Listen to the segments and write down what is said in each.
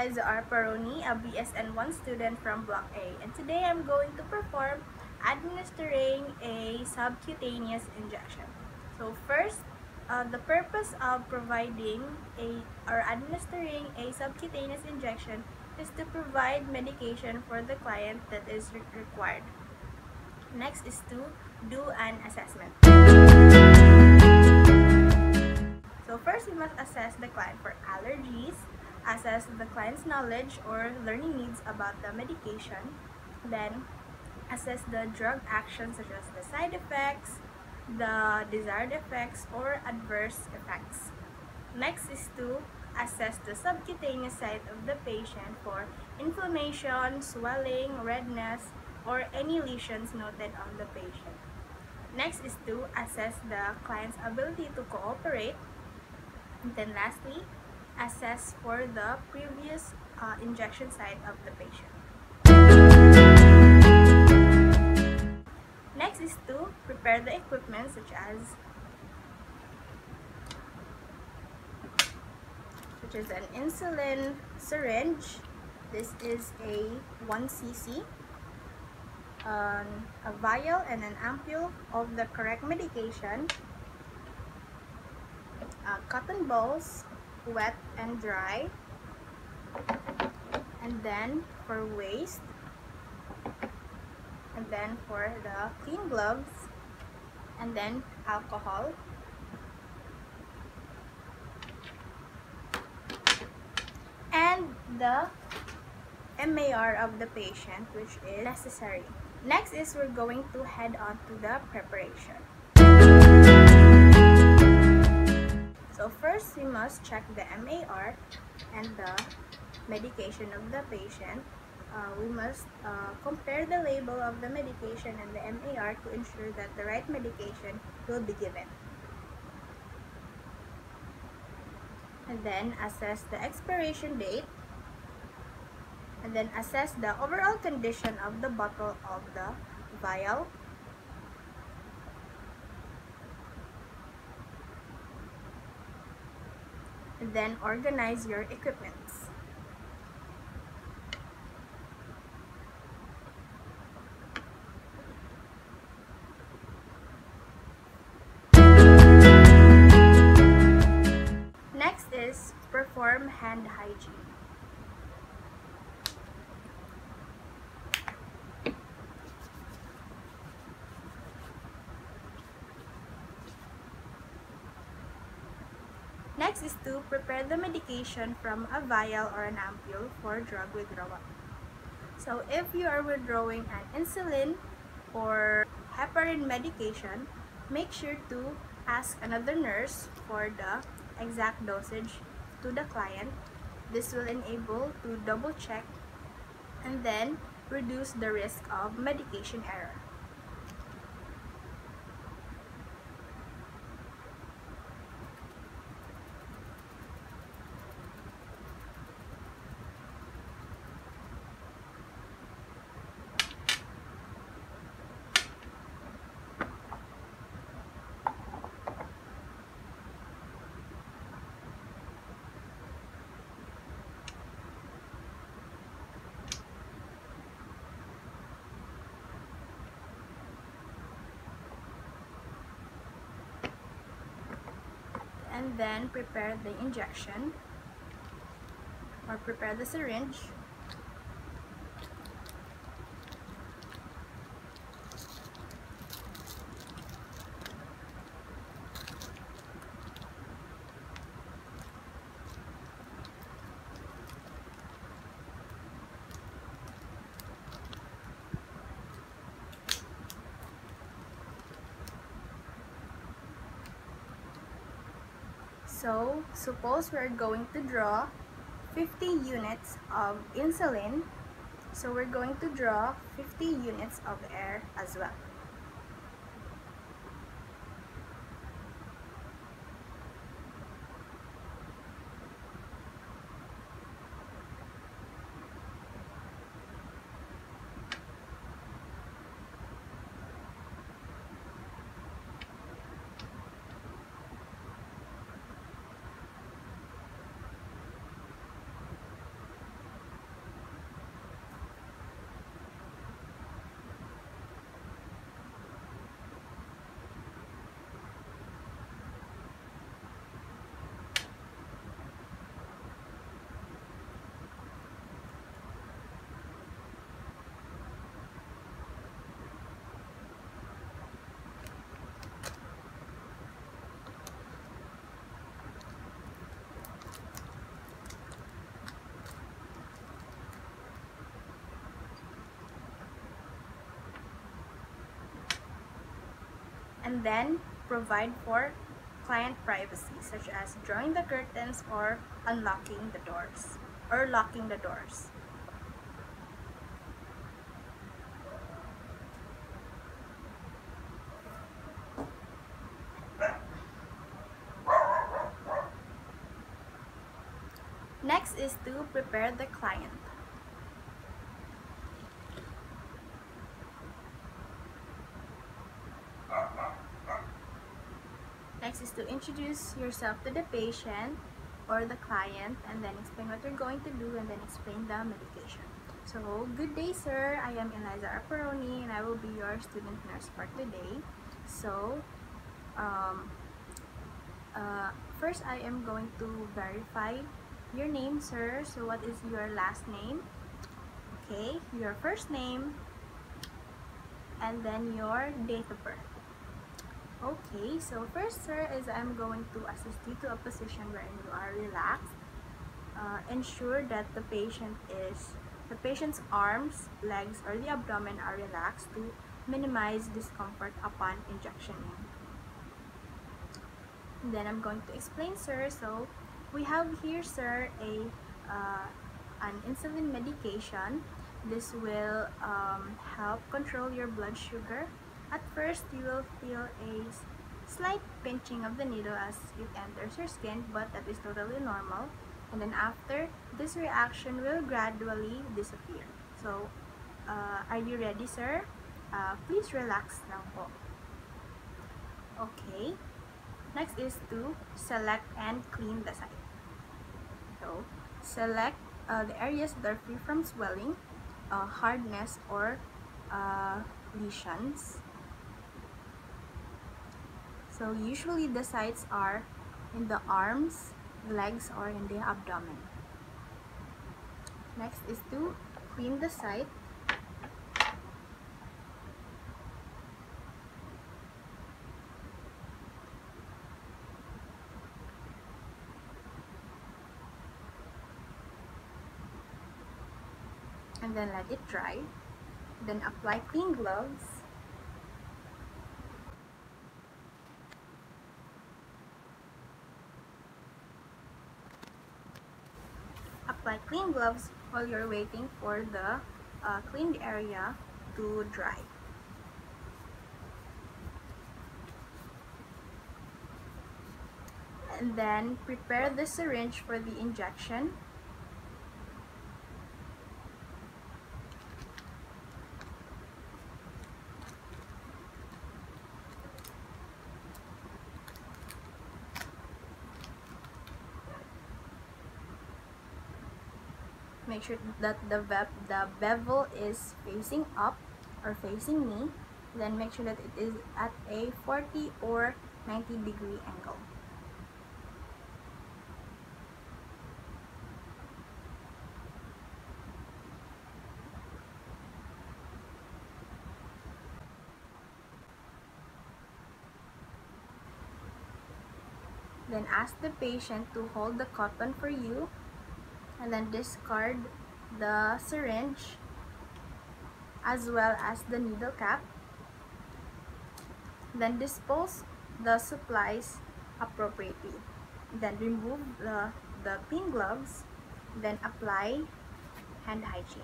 Elaiza R. Parone, a BSN1 student from Block A, and today I'm going to perform administering a subcutaneous injection. So first, the purpose of administering a subcutaneous injection is to provide medication for the client that is required. Next is to do an assessment. So first, we must assess the client for allergies, assess the client's knowledge or learning needs about the medication, then assess the drug action such as the side effects, the desired effects or adverse effects. Next is to assess the subcutaneous site of the patient for inflammation, swelling, redness, or any lesions noted on the patient. Next is to assess the client's ability to cooperate. And then lastly, assess for the previous injection site of the patient. Next is to prepare the equipment such as an insulin syringe. This is a 1 cc, a vial and an ampule of the correct medication, cotton balls, wet and dry, and then for waste, and then for the clean gloves, and then alcohol, and the MAR of the patient, which is necessary. Next is we're going to head on to the preparation. So first, we must check the MAR and the medication of the patient. We must compare the label of the medication and the MAR to ensure that the right medication will be given. And then assess the expiration date. And then assess the overall condition of the bottle of the vial. And then organize your equipments. Next is perform hand hygiene. Next is to prepare the medication from a vial or an ampule for drug withdrawal. So if you are withdrawing an insulin or heparin medication, make sure to ask another nurse for the exact dosage to the client. This will enable to double check and then reduce the risk of medication error. And then prepare the injection or prepare the syringe. So, suppose we're going to draw 50 units of insulin. So, we're going to draw 50 units of air as well. and then provide for client privacy, such as drawing the curtains or unlocking the doors or locking the doors. Next is to prepare the client. Next is to introduce yourself to the patient or the client, and then explain what you're going to do, and then explain the medication. So, good day, sir. I am Elaiza R. Parone, and I will be your student nurse for today. So, first I am going to verify your name, sir. So, what is your last name? Okay, your first name, and then your date of birth. Okay, so first, sir, is I'm going to assist you to a position wherein you are relaxed. Ensure that the patient's arms, legs, or the abdomen are relaxed to minimize discomfort upon injectioning. And then I'm going to explain, sir. So we have here, sir, an insulin medication. This will help control your blood sugar. At first, you will feel a slight pinching of the needle as it enters your skin, but that is totally normal. And then after, this reaction will gradually disappear. So, are you ready, sir? Please relax now po. Okay. Next is to select and clean the site. So, select the areas that are free from swelling, hardness, or lesions. So usually the sites are in the arms, legs, or in the abdomen. Next is to clean the site. And then let it dry. Then apply clean gloves. Apply clean gloves while you're waiting for the cleaned area to dry. And then prepare the syringe for the injection. Make sure that the bevel is facing up or facing me. Then make sure that it is at a 40 or 90-degree angle. Then ask the patient to hold the cotton for you, and then discard the syringe as well as the needle cap. Then dispose the supplies appropriately. Then remove the clean gloves. Then apply hand hygiene.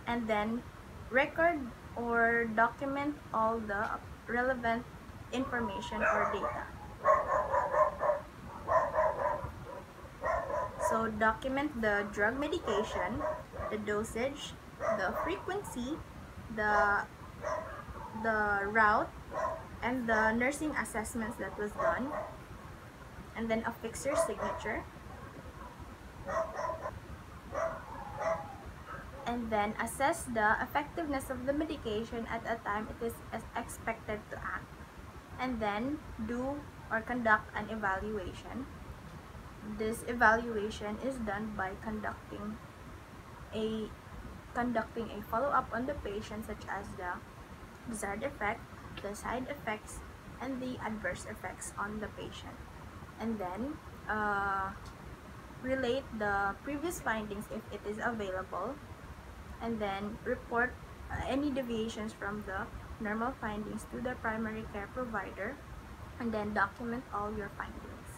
And then record or document all the relevant information or data. So document the drug medication, the dosage, the frequency, the route, and the nursing assessments that was done, and then affix your signature. And then assess the effectiveness of the medication at a time it is expected to act. And then do or conduct an evaluation. This evaluation is done by conducting a follow-up on the patient, such as the desired effect, the side effects, and the adverse effects on the patient. And then relate the previous findings if it is available, and then report any deviations from the normal findings to the primary care provider, and then document all your findings.